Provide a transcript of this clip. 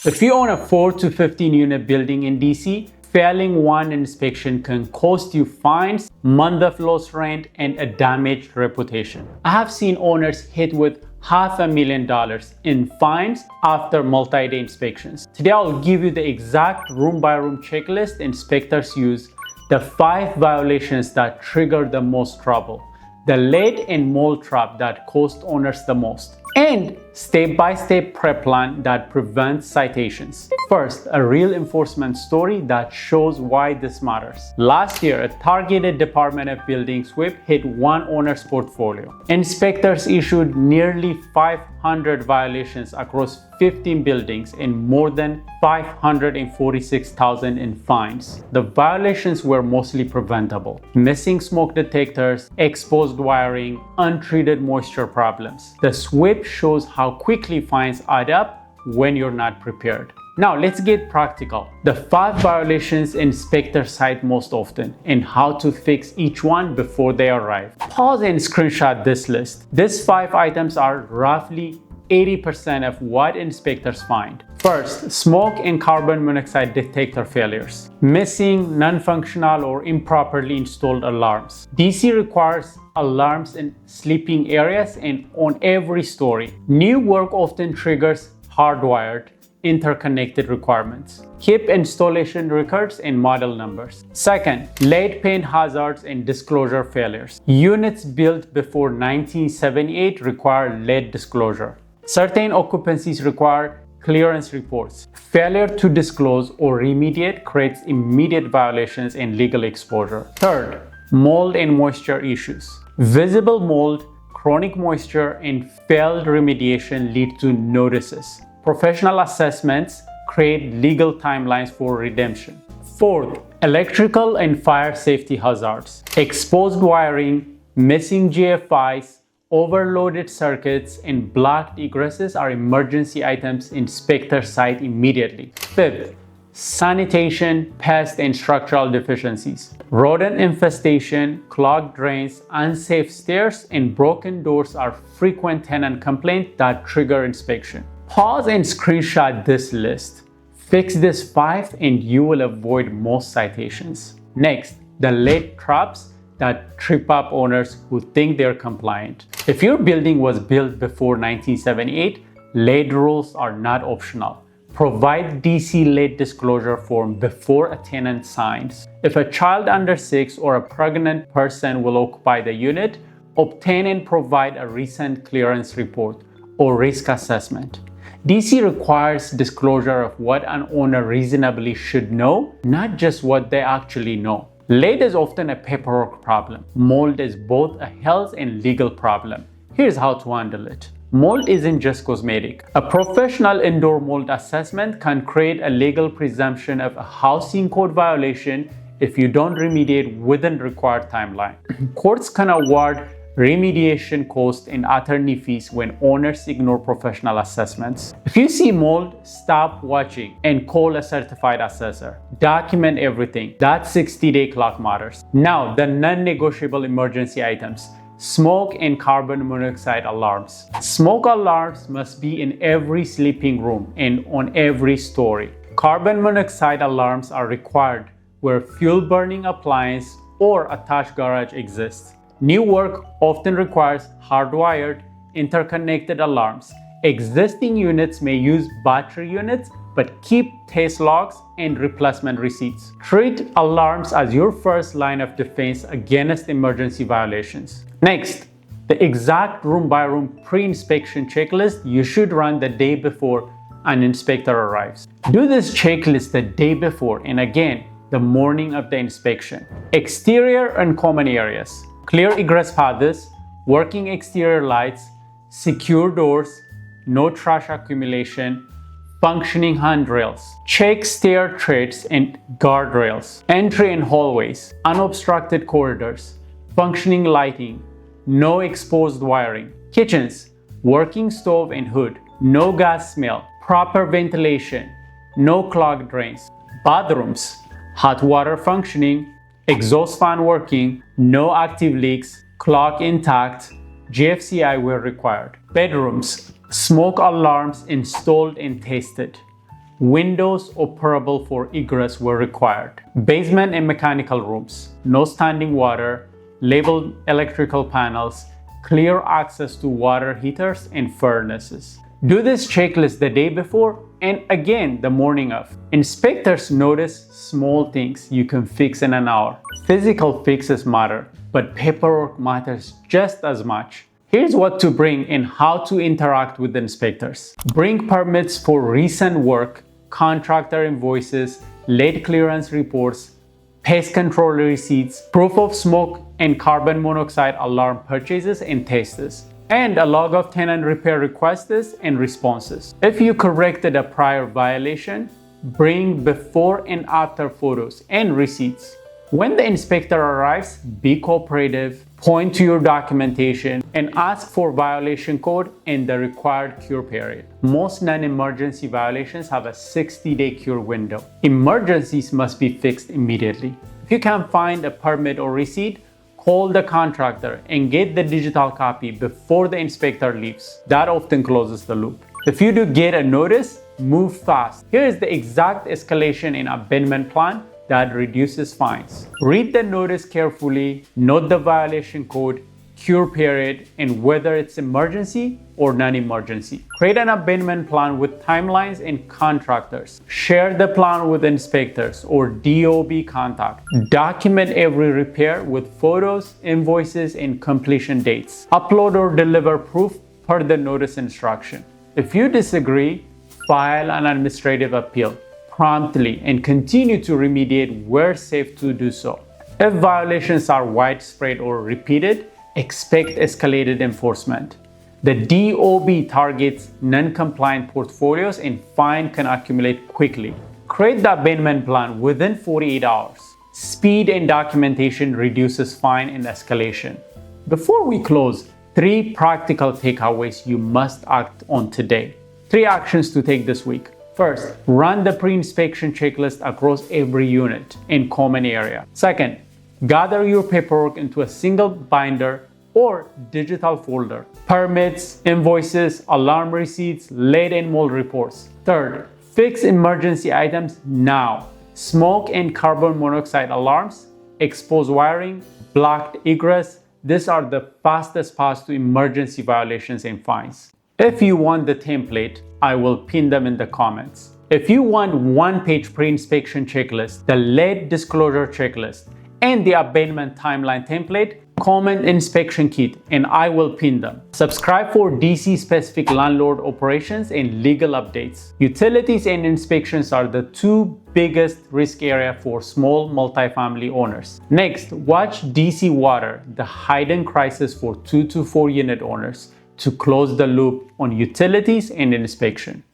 If you own a 4 to 15 unit building in DC, failing one inspection can cost you fines, month of lost rent, and a damaged reputation. I have seen owners hit with $500,000 in fines after multi-day inspections. Today I'll give you the exact room-by-room checklist inspectors use, the 5 violations that trigger the most trouble, the lead and mold trap that cost owners the most, and step-by-step prep plan that prevents citations. First, a real enforcement story that shows why this matters. Last year, a targeted Department of Building sweep hit one owner's portfolio. Inspectors issued nearly 500 violations across 15 buildings and more than $546,000 in fines. The violations were mostly preventable: missing smoke detectors, exposed wiring, untreated moisture problems. The sweep shows how quickly fines add up when you're not prepared. Now let's get practical. The 5 violations inspectors cite most often and how to fix each one before they arrive. Pause and screenshot this list. These 5 items are roughly 80% of what inspectors find. First, smoke and carbon monoxide detector failures. Missing, non-functional, or improperly installed alarms. DC requires alarms in sleeping areas and on every story. New work often triggers hardwired, interconnected requirements. Keep installation records and model numbers. Second, lead paint hazards and disclosure failures. Units built before 1978 require lead disclosure. Certain occupancies require clearance reports. Failure to disclose or remediate creates immediate violations and legal exposure. Third, mold and moisture issues. Visible mold, chronic moisture, and failed remediation lead to notices. Professional assessments create legal timelines for redemption. Fourth, electrical and fire safety hazards. Exposed wiring, missing GFIs, overloaded circuits, and blocked egresses are emergency items inspectors cite immediately. Fifth, sanitation, pest, and structural deficiencies. Rodent infestation, clogged drains, unsafe stairs, and broken doors are frequent tenant complaints that trigger inspection. Pause and screenshot this list. Fix these 5 and you will avoid most citations. Next, the lead traps that trip up owners who think they're compliant. If your building was built before 1978, lead rules are not optional. Provide DC lead disclosure form before a tenant signs. If a child under 6 or a pregnant person will occupy the unit, obtain and provide a recent clearance report or risk assessment. DC requires disclosure of what an owner reasonably should know, not just what they actually know. Lead is often a paperwork problem. Mold is both a health and legal problem. Here's how to handle it. Mold isn't just cosmetic. A professional indoor mold assessment can create a legal presumption of a housing code violation if you don't remediate within the required timeline. Courts can award remediation costs and attorney fees when owners ignore professional assessments. If you see mold, stop watching and call a certified assessor. Document everything. That 60-day clock matters. Now, the non-negotiable emergency items. Smoke and carbon monoxide alarms. Smoke alarms must be in every sleeping room and on every story. Carbon monoxide alarms are required where fuel burning appliance or attached garage exists. New work often requires hardwired, interconnected alarms. Existing units may use battery units, but keep test logs and replacement receipts. Treat alarms as your first line of defense against emergency violations. Next, the exact room-by-room pre-inspection checklist you should run the day before an inspector arrives. Do this checklist the day before and again the morning of the inspection. Exterior and common areas. Clear egress paths, working exterior lights, secure doors, no trash accumulation, functioning handrails. Check stair treads and guardrails. Entry and hallways, unobstructed corridors, functioning lighting, no exposed wiring. Kitchens, working stove and hood, no gas smell, proper ventilation, no clogged drains. Bathrooms, hot water functioning, exhaust fan working, no active leaks, clock intact, GFCI were required. Bedrooms, smoke alarms installed and tested, Windows operable for egress were required. Basement and mechanical rooms, no standing water, labeled electrical panels, clear access to water heaters and furnaces. Do this checklist the day before and again the morning of. Inspectors notice small things you can fix in an hour. Physical fixes matter, but paperwork matters just as much. Here's what to bring and how to interact with the inspectors. Bring permits for recent work, contractor invoices, late clearance reports, pest control receipts, proof of smoke and carbon monoxide alarm purchases and tests, and a log of tenant repair requests and responses. If you corrected a prior violation, bring before and after photos and receipts. When the inspector arrives, be cooperative, point to your documentation, and ask for violation code and the required cure period. Most non-emergency violations have a 60-day cure window. Emergencies must be fixed immediately. If you can't find a permit or receipt, call the contractor and get the digital copy before the inspector leaves. That often closes the loop. If you do get a notice, move fast. Here is the exact escalation and abandonment plan that reduces fines. Read the notice carefully, note the violation code, cure period, and whether it's emergency or non-emergency. Create an abandonment plan with timelines and contractors. Share the plan with inspectors or DOB contact. Document every repair with photos, invoices, and completion dates. Upload or deliver proof per the notice instruction. If you disagree, file an administrative appeal promptly and continue to remediate where safe to do so. If violations are widespread or repeated, expect escalated enforcement. The DOB targets non-compliant portfolios and fine can accumulate quickly. Create the abandonment plan within 48 hours. Speed and documentation reduces fine and escalation. Before we close, 3 practical takeaways you must act on today. 3 actions to take this week. First, run the pre-inspection checklist across every unit and common area. Second, gather your paperwork into a single binder or digital folder. Permits, invoices, alarm receipts, lead and mold reports. Third, fix emergency items now. Smoke and carbon monoxide alarms, exposed wiring, blocked egress. These are the fastest paths to emergency violations and fines. If you want the template, I will pin them in the comments. If you want one-page pre-inspection checklist, the lead disclosure checklist, and the abandonment timeline template, comment inspection kit and I will pin them. Subscribe for DC-specific landlord operations and legal updates. Utilities and inspections are the 2 biggest risk area for small multifamily owners. Next, watch DC Water, the hidden crisis for 2 to 4 unit owners, to close the loop on utilities and inspection.